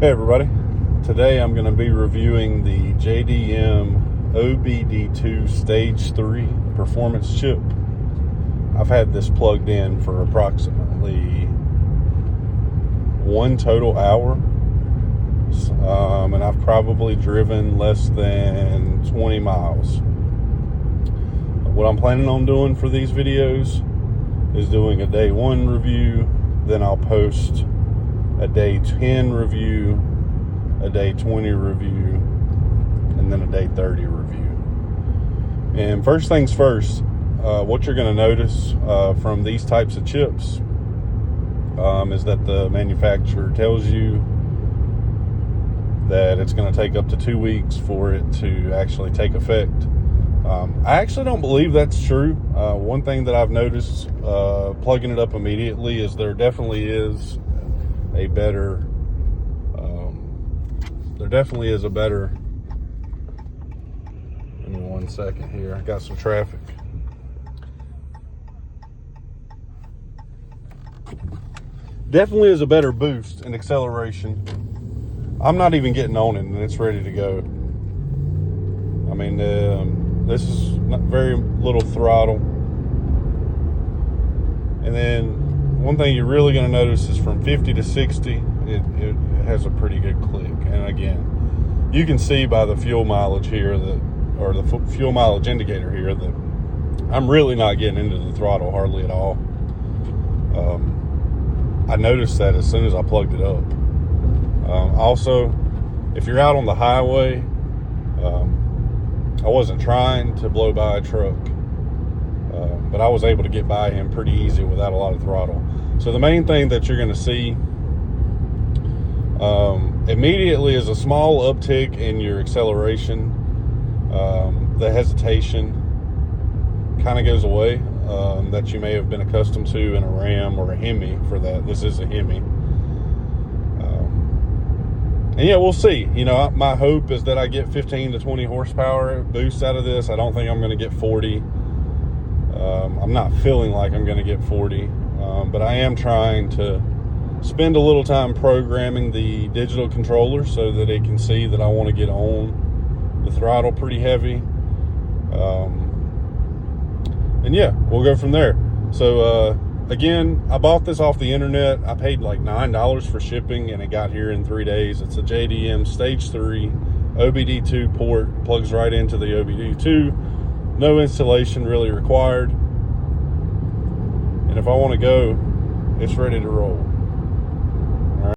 Hey everybody, today I'm going to be reviewing the JDM OBD2 Stage 3 performance chip. I've had this plugged in for approximately one total hour, and I've probably driven less than 20 miles. What I'm planning on doing for these videos is doing a day 1 review, then I'll post a day 10 review, a day 20 review, and then a day 30 review. And first things first, what you're going to notice from these types of chips is that the manufacturer tells you that it's going to take up to 2 weeks for it to actually take effect. I actually don't believe that's true. One thing that I've noticed plugging it up immediately is there definitely is a better give me 1 second here, I got some traffic. Definitely is a better boost and acceleration. I'm not even getting on it and it's ready to go. I mean, this is not very little throttle. And then one thing you're really going to notice is from 50 to 60, it has a pretty good click. And again, you can see by the fuel mileage here or the fuel mileage indicator here that I'm really not getting into the throttle hardly at all. I noticed that as soon as I plugged it up. Also, if you're out on the highway, I wasn't trying to blow by a truck, but I was able to get by him pretty easy without a lot of throttle. So the main thing that you're going to see immediately is a small uptick in your acceleration. The hesitation kind of goes away that you may have been accustomed to in a Ram or a Hemi. For that, this is a Hemi. And yeah, we'll see. You know, my hope is that I get 15 to 20 horsepower boost out of this. I don't think I'm going to get 40. I'm not feeling like I'm going to get 40, but I am trying to spend a little time programming the digital controller so that it can see that I want to get on the throttle pretty heavy. And yeah, we'll go from there. So again, I bought this off the internet. I paid like $9 for shipping and it got here in 3 days. It's a JDM Stage 3 OBD2 port, plugs right into the OBD2. No installation really required. And if I want to go, it's ready to roll.